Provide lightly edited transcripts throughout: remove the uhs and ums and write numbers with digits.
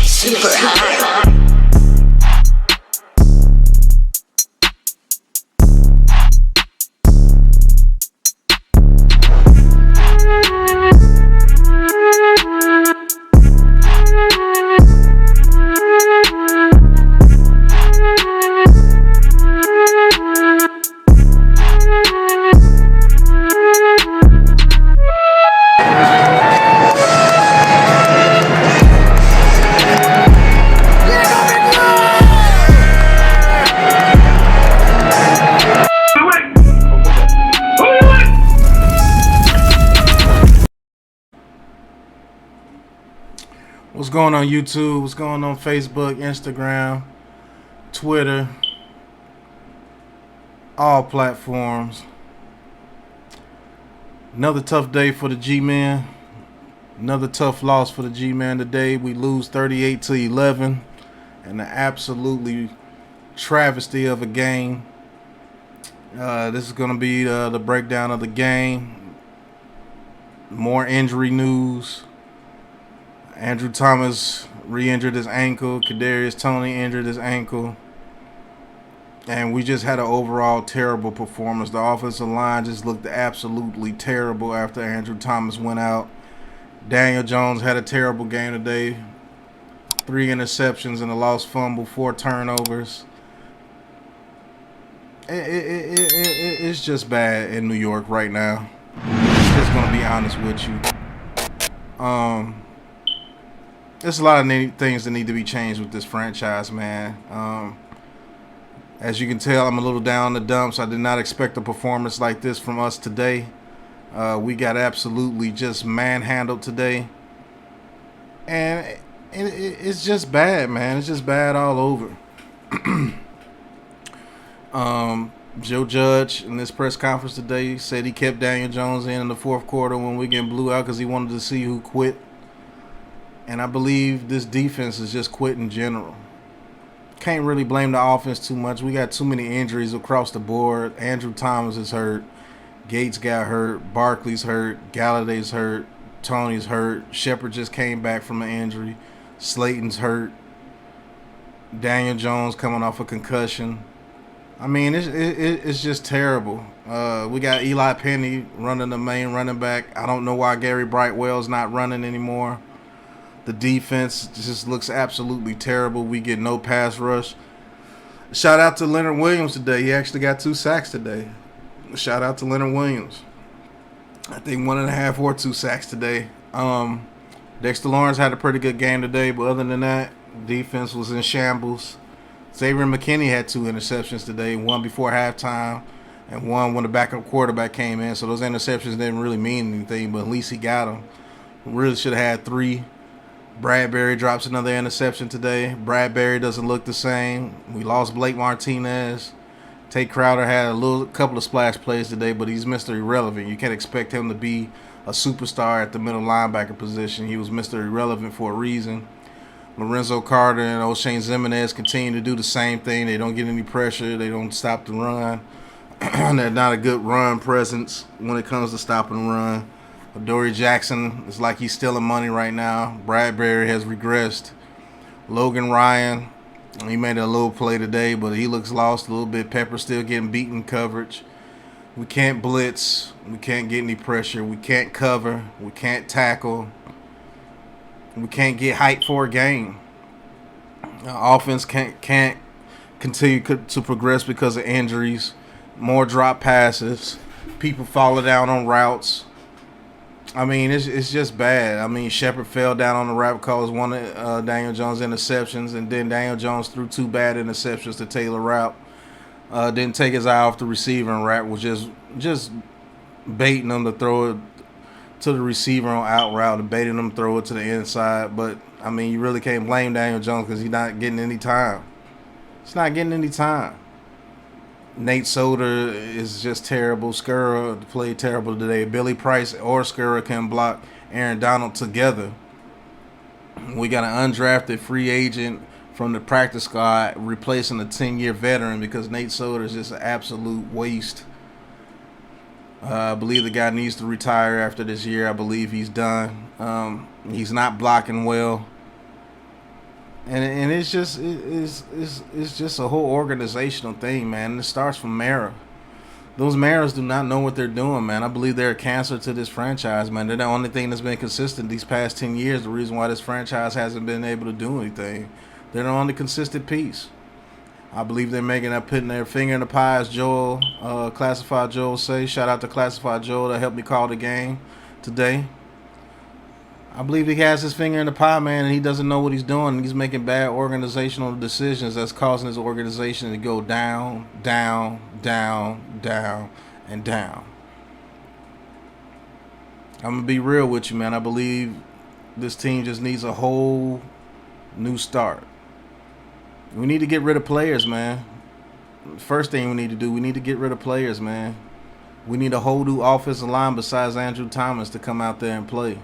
super high. What's going on YouTube? What's going on Facebook, Instagram, Twitter, all platforms? Another tough day for the G-Men. Another tough loss for the G-Men today. We lose 38-11 in an absolutely travesty of a game. This is going to be the breakdown of the game. More injury news. Andrew Thomas re-injured his ankle. TONEY injured his ankle. And we just had an overall terrible performance. The offensive line just looked absolutely terrible after Andrew Thomas went out. Daniel Jones had a terrible game today. 3 interceptions and a lost fumble, 4 turnovers. It's just bad in New York right now. Just going to be honest with you. There's a lot of things that need to be changed with this franchise, man. As you can tell, I'm a little down in the dumps. I did not expect a performance like this from us today. We got absolutely just manhandled today. And it's just bad, man. It's just bad all over. Joe Judge in this press conference today said he kept Daniel Jones in the fourth quarter when we getting blew out because he wanted to see who quit. And I believe this defense is just quit in general. Can't really blame the offense too much. We got too many injuries across the board. Andrew Thomas is hurt. Gates got hurt. Barkley's hurt. Galladay's hurt. Tony's hurt. Shepard just came back from an injury. Slayton's hurt. Daniel Jones coming off a concussion. I mean, it's just terrible. We got Eli Penny running the main running back. I don't know why Gary Brightwell's not running anymore. The defense just looks absolutely terrible. We get no pass rush. Shout out to Leonard Williams today. He actually got 2 sacks today. Shout out to Leonard Williams. I think 1.5 or 2 sacks today. Dexter Lawrence had a pretty good game today, but other than that, defense was in shambles. Xavier McKinney had 2 interceptions today, 1 before halftime and 1 when the backup quarterback came in. So those interceptions didn't really mean anything, but at least he got them. Really should have had 3. Bradbury drops another interception today. Bradbury doesn't look the same. We lost Blake Martinez. Tate Crowder had a couple of splash plays today, but he's Mr. Irrelevant. You can't expect him to be a superstar at the middle linebacker position. He was Mr. Irrelevant for a reason. Lorenzo Carter and O'Shane Zimenez continue to do the same thing. They don't get any pressure. They don't stop the run. They're not a good run presence when it comes to stopping the run. Dory Jackson is like he's stealing money right now. Bradbury has regressed. Logan Ryan, he made a little play today, but he looks lost a little bit. Pepper's still getting beaten in coverage. We can't blitz. We can't get any pressure. We can't cover. We can't tackle. We can't get hype for a game. Offense can't continue to progress because of injuries. More drop passes. People falling down on routes. I mean, it's just bad. I mean, Shepard fell down on the route, caused one of Daniel Jones' interceptions, and then Daniel Jones threw 2 bad interceptions to Taylor Route. Didn't take his eye off the receiver, and Route was just baiting him to throw it to the receiver on out route and baiting him to throw it to the inside. But, I mean, you really can't blame Daniel Jones because he's not getting any time. He's not getting any time. Nate Soder is just terrible. Skura played terrible today. Billy Price or Skura can block Aaron Donald together. We got an undrafted free agent from the practice squad replacing a 10-year veteran because Nate Soder is just an absolute waste. I believe the guy needs to retire after this year. I believe he's done. He's not blocking well. And it's just it's just a whole organizational thing, man. And it starts from Mara. Those mayors do not know what they're doing, man. I believe they're a cancer to this franchise, man. They're the only thing that's been consistent these past 10 years. The reason why this franchise hasn't been able to do anything. They're the only consistent piece. I believe they're putting their finger in the pie, as Joel, Classified Joel say. Shout out to Classified Joel that helped me call the game today. I believe he has his finger in the pie, man, and he doesn't know what he's doing. He's making bad organizational decisions that's causing his organization to go down, down, down, down, and down. I'm going to be real with you, man. I believe this team just needs a whole new start. We need to get rid of players, man. First thing we need to do, we need to get rid of players, man. We need a whole new offensive line besides Andrew Thomas to come out there and play.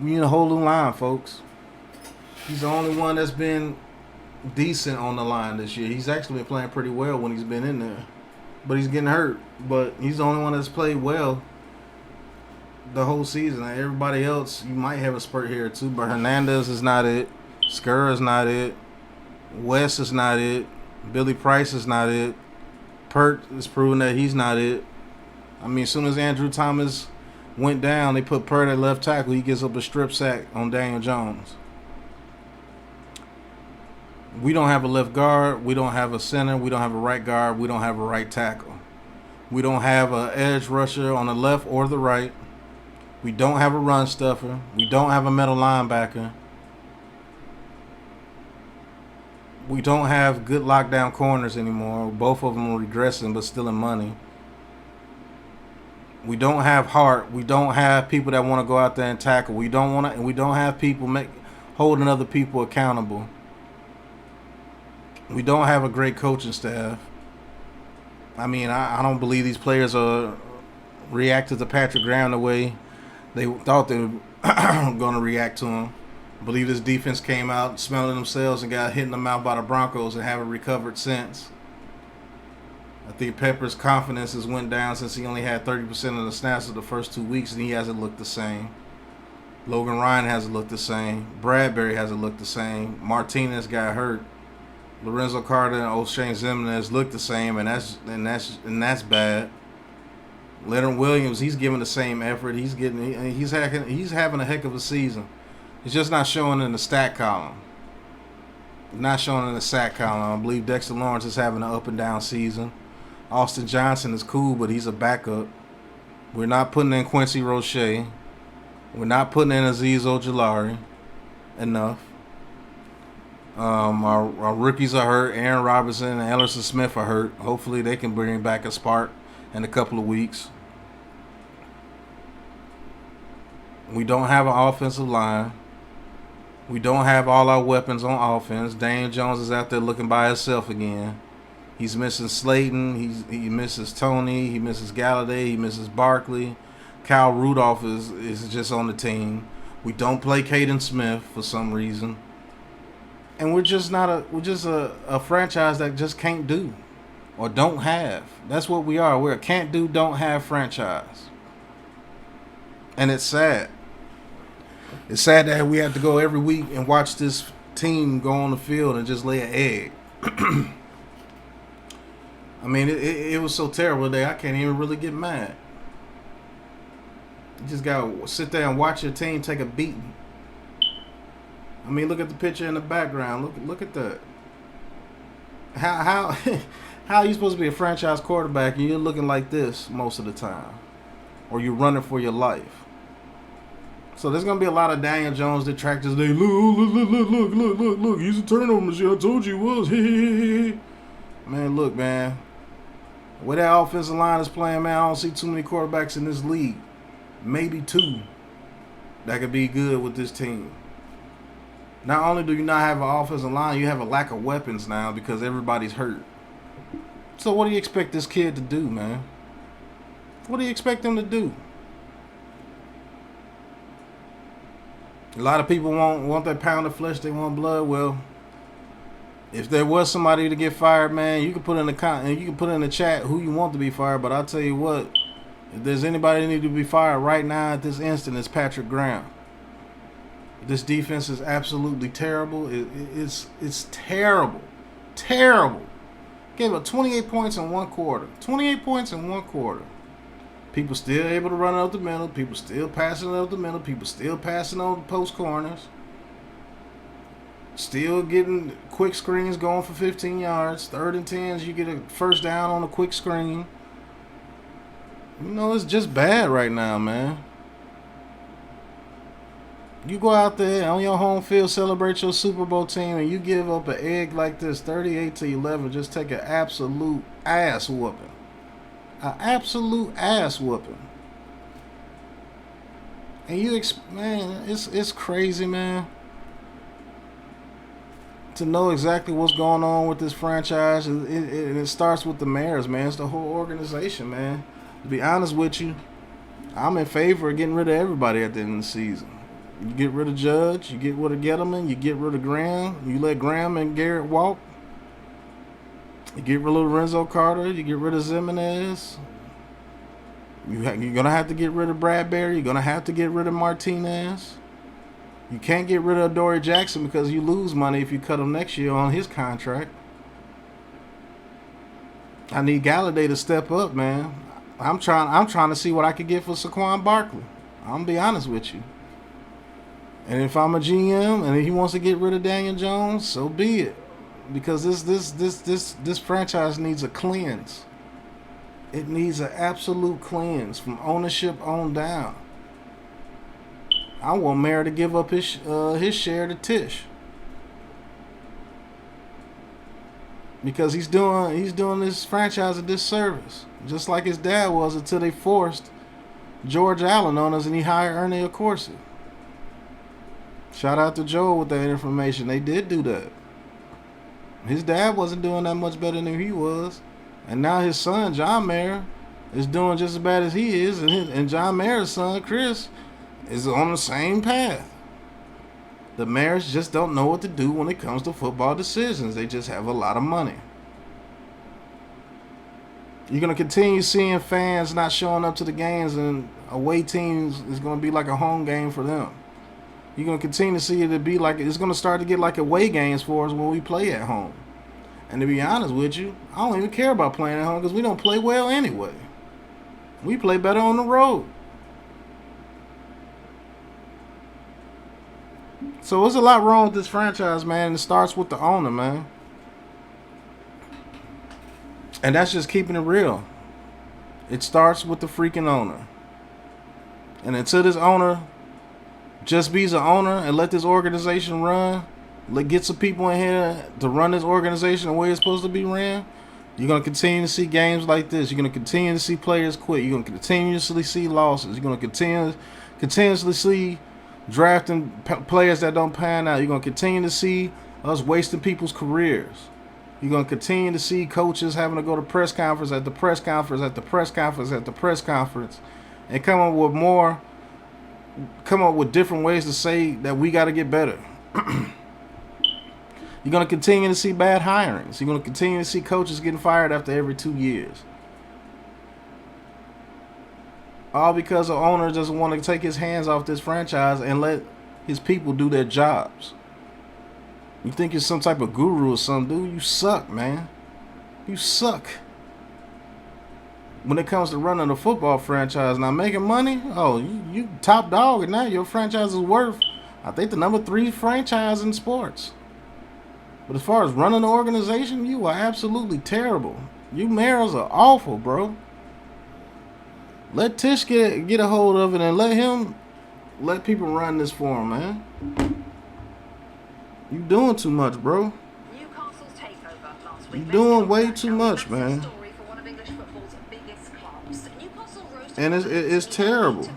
We need a whole new line, folks. He's the only one that's been decent on the line this year. He's actually been playing pretty well when he's been in there. But he's getting hurt. But he's the only one that's played well the whole season. And everybody else, you might have a spurt here or two. But Hernandez is not it. Skur is not it. West is not it. Billy Price is not it. Pert is proving that he's not it. I mean, as soon as Andrew Thomas went down, they put Pert at left tackle. He gets up a strip sack on Daniel Jones. We don't have a left guard. We don't have a center. We don't have a right guard. We don't have a right tackle. We don't have an edge rusher on the left or the right. We don't have a run stuffer. We don't have a middle linebacker. We don't have good lockdown corners anymore. Both of them are regressing but still in money. We don't have heart. We don't have people that want to go out there and tackle. We don't have people holding other people accountable. We don't have a great coaching staff. I mean, I don't believe these players are reacted to Patrick Grahm the way they thought they were going to react to him. I believe this defense came out smelling themselves and got hit in the mouth by the Broncos and haven't recovered since. I think Pepper's confidence has went down since he only had 30% of the snaps of the first 2 weeks, and he hasn't looked the same. Logan Ryan hasn't looked the same. Bradbury hasn't looked the same. Martinez got hurt. Lorenzo Carter and O'Shane Zimenez look the same, and that's bad. Leonard Williams, he's giving the same effort. He's having a heck of a season. It's just not showing in the stat column. Not showing in the sack column. I believe Dexter Lawrence is having an up and down season. Austin Johnson is cool, but he's a backup. We're not putting in Quincy Roche. We're not putting in Azeez Ojulari enough. Our rookies are hurt. Aaron Robinson and Ellerson Smith are hurt. Hopefully they can bring back a spark in a couple of weeks. We don't have an offensive line. We don't have all our weapons on offense. Daniel Jones is out there looking by himself again. He's missing Slayton. He misses Toney. He misses Galladay. He misses Barkley. Kyle Rudolph is just on the team. We don't play Caden Smith for some reason. And we're just a franchise that just can't do or don't have. That's what we are. We're a can't do, don't have franchise. And it's sad. It's sad that we have to go every week and watch this team go on the field and just lay an egg. I mean, it was so terrible today, I can't even really get mad. You just got to sit there and watch your team take a beating. I mean, look at the picture in the background. Look at that. How are you supposed to be a franchise quarterback and you're looking like this most of the time? Or you're running for your life? So there's going to be a lot of Daniel Jones detractors. They look. He's a turnover machine. I told you he was. Man, look, man. The way that offensive line is playing, man, I don't see too many quarterbacks in this league. Maybe two that could be good with this team. Not only do you not have an offensive line, you have a lack of weapons now because everybody's hurt. So what do you expect this kid to do, man? What do you expect him to do? A lot of people want that pound of flesh. They want blood. Well, if there was somebody to get fired, man, you can put in the chat who you want to be fired. But I'll tell you what, if there's anybody that need to be fired right now at this instant, it's Patrick Grahm. This defense is absolutely terrible. It's terrible. Terrible. Gave up 28 points in one quarter. 28 points in one quarter. People still able to run it up the middle. People still passing it up the middle. People still passing on the post corners. Still getting quick screens going for 15 yards. 3rd and 10s, you get a first down on a quick screen. You know, it's just bad right now, man. You go out there on your home field, celebrate your Super Bowl team, and you give up an egg like this, 38-11, just take an absolute ass whooping. An absolute ass whooping. And man, it's crazy, man. To know exactly what's going on with this franchise, it starts with the mayors, man. It's the whole organization, man. To be honest with you, I'm in favor of getting rid of everybody at the end of the season. You get rid of Judge, you get rid of Gettleman, you get rid of Graham, you let Graham and Garrett walk. You get rid of Lorenzo Carter, you get rid of Zimenez. You're going to have to get rid of Bradbury, you're going to have to get rid of Martinez. You can't get rid of Dory Jackson because you lose money if you cut him next year on his contract. I need Galladay to step up, man. I'm trying to see what I could get for Saquon Barkley. I'm going to be honest with you. And if I'm a GM and he wants to get rid of Daniel Jones, so be it. Because this franchise needs a cleanse. It needs an absolute cleanse from ownership on down. I want Mayer to give up his share to Tish. Because he's doing this franchise a disservice. Just like his dad was until they forced George Allen on us and he hired Ernie Accorsi. Shout out to Joel with that information. They did do that. His dad wasn't doing that much better than he was. And now his son, John Mayer, is doing just as bad as he is. And John Mayer's son, Chris, is on the same path. The Mayers just don't know what to do when it comes to football decisions. They just have a lot of money. You're going to continue seeing fans not showing up to the games, and away teams is going to be like a home game for them. You're going to continue to see it be like, it's going to start to get like away games for us when we play at home. And to be honest with you, I don't even care about playing at home because we don't play well anyway. We play better on the road. So there's a lot wrong with this franchise, man. It starts with the owner, man. And that's just keeping it real. It starts with the freaking owner. And until this owner just be an owner and let this organization run, get some people in here to run this organization the way it's supposed to be ran, you're going to continue to see games like this. You're going to continue to see players quit. You're going to continuously see losses. You're going to continuously see drafting players that don't pan out. You're going to continue to see us wasting people's careers. You're going to continue to see coaches having to go to press conference at the press conference at the press conference at the press conference and come up with different ways to say that we got to get better. You're going to continue to see bad hirings. You're going to continue to see coaches getting fired after every 2 years. All because the owner doesn't want to take his hands off this franchise and let his people do their jobs. You think you're some type of guru or something, dude? You suck, man. You suck. When it comes to running a football franchise, now making money, oh, you top dog, and now your franchise is worth, I think, the number 3 franchise in sports. But as far as running the organization, you are absolutely terrible. You mayors are awful, bro. Let Tish get a hold of it and let people run this for him, man. You doing too much, bro. You doing way too much, man. And it's terrible.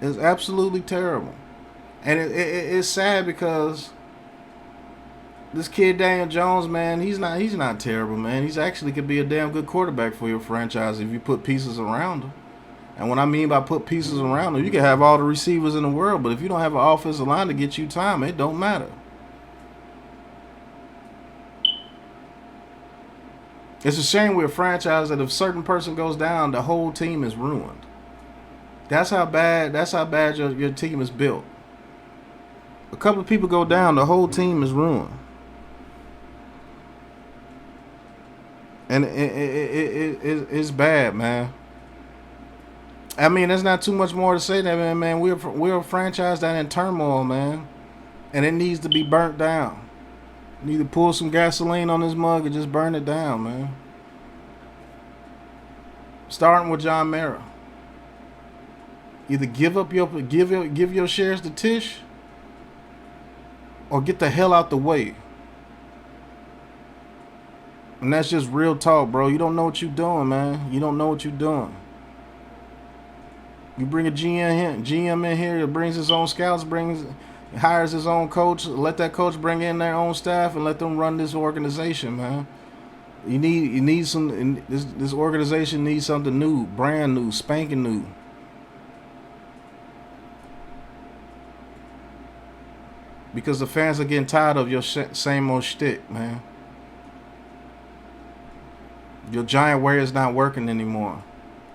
It's absolutely terrible. And it's sad because this kid Daniel Jones, man, he's not terrible, man. He's actually could be a damn good quarterback for your franchise if you put pieces around him. And what I mean by put pieces around him, you can have all the receivers in the world, but if you don't have an offensive line to get you time, it don't matter. It's a shame we're a franchise that if a certain person goes down, the whole team is ruined. That's how bad. That's how bad your team is built. A couple of people go down, the whole team is ruined. And it's bad, man. I mean, there's not too much more to say that, man. We're a franchise that in turmoil, man, and it needs to be burnt down. You need to pour some gasoline on this mug and just burn it down, man. Starting with John Mara. Either give your shares to Tish, or get the hell out the way. And that's just real talk, bro. You don't know what you're doing, man. You don't know what you're doing. You bring a GM in here that brings his own scouts, hires his own coach. Let that coach bring in their own staff and let them run this organization, man. You need some. This organization needs something new, brand new, spanking new. Because the fans are getting tired of your same old shtick, man. Your giant warrior's not working anymore.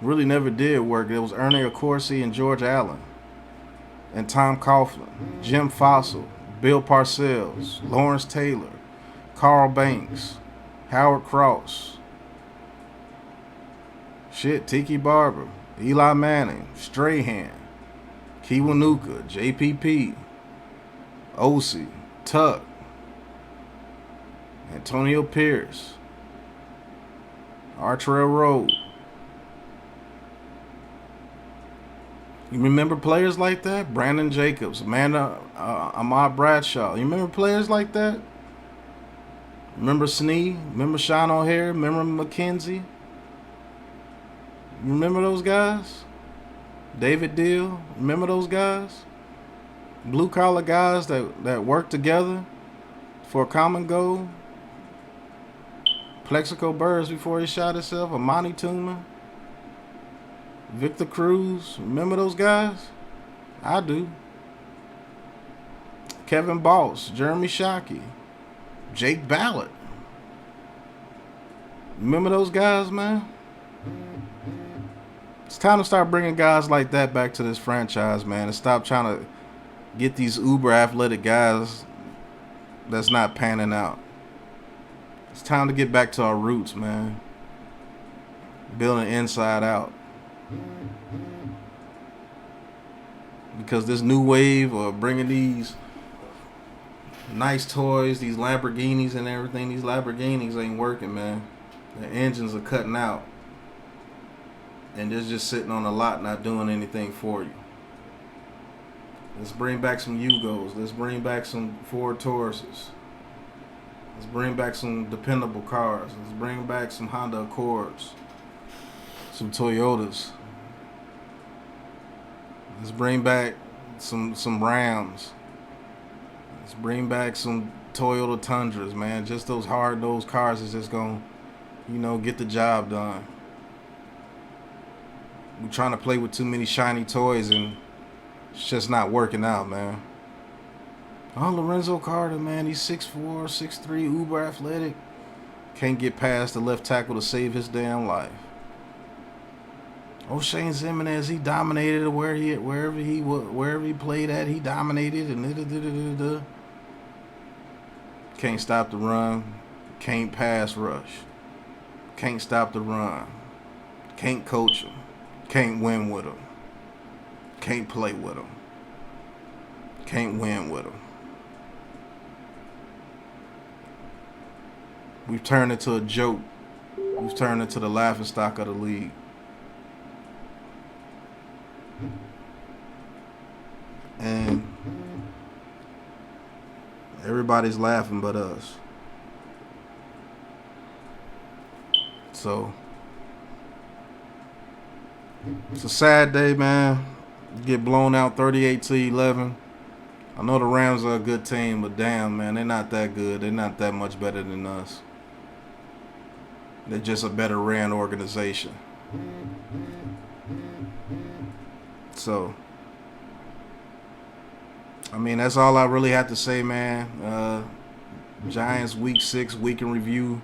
Really never did work. It was Ernie Accorsi and George Allen. And Tom Coughlin, Jim Fossil, Bill Parcells, Lawrence Taylor, Carl Banks, Howard Cross. Tiki Barber, Eli Manning, Strahan, Kiwanuka, JPP, Osi, Tuck, Antonio Pierce, Artrell Road. You remember players like that? Brandon Jacobs, Amanda, Ahmad Bradshaw. You remember players like that? Remember Snee? Remember Sean O'Hare? Remember McKenzie? You remember those guys? David Deal? Remember those guys? Blue collar guys that work together for a common goal. Plexico Burrs before he shot himself. Amani Tooman. Victor Cruz. Remember those guys? I do. Kevin Boss. Jeremy Shockey. Jake Ballard. Remember those guys, man? It's time to start bringing guys like that back to this franchise, man, and stop trying to get these uber athletic guys that's not panning out. It's time to get back to our roots, man. Building inside out. Because this new wave of bringing these nice toys, these Lamborghinis and everything, these Lamborghinis ain't working, man. The engines are cutting out. And they're just sitting on a lot not doing anything for you. Let's bring back some Yugos. Let's bring back some Ford Tauruses. Let's bring back some dependable cars. Let's bring back some Honda Accords. Some Toyotas. Let's bring back some Rams. Let's bring back some Toyota Tundras, man. Just those hard-nosed cars is just going to, get the job done. We're trying to play with too many shiny toys and it's just not working out, man. Oh, Lorenzo Carter, man, he's 6'4", 6'3", uber athletic. Can't get past the left tackle to save his damn life. Oh, Shane Zimenez, he dominated wherever he played at, he dominated and Can't stop the run, can't pass rush, can't stop the run, can't coach him, can't win with him, can't play with him, can't win with him. We've turned into a joke. We've turned into the laughingstock of the league. And everybody's laughing but us. So it's a sad day, man. Get blown out 38-11. I know the Rams are a good team, but damn, man, they're not that good. They're not that much better than us. They're just a better ran organization. So, I mean, that's all I really have to say, man. Giants week 6, week in review.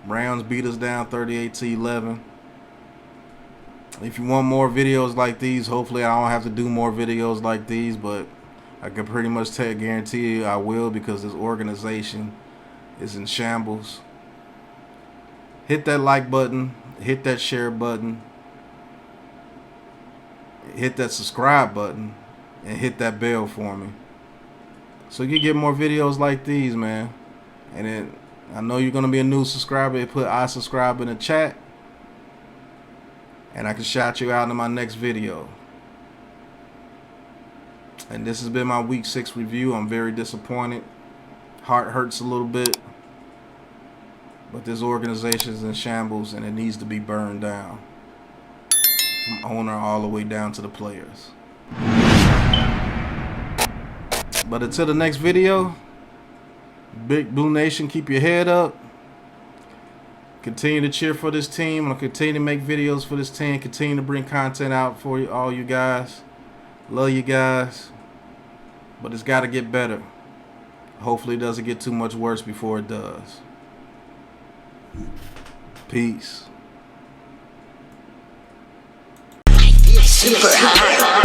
Browns beat us down 38-11. If you want more videos like these, hopefully I don't have to do more videos like these, but I can pretty much guarantee you I will, because this organization is in shambles. Hit that like button, hit that share button, hit that subscribe button, and hit that bell for me, so you get more videos like these, man. And then I know you're gonna be a new subscriber. Put I subscribe in the chat, and I can shout you out in my next video. And this has been my week 6 review. I'm very disappointed. Heart hurts a little bit, but this organization is in shambles and it needs to be burned down, from owner all the way down to the players. But until the next video, Big Blue Nation, keep your head up. Continue to cheer for this team. I'm going to continue to make videos for this team. Continue to bring content out for you, all you guys. Love you guys. But it's got to get better. Hopefully it doesn't get too much worse before it does. Peace. Super high.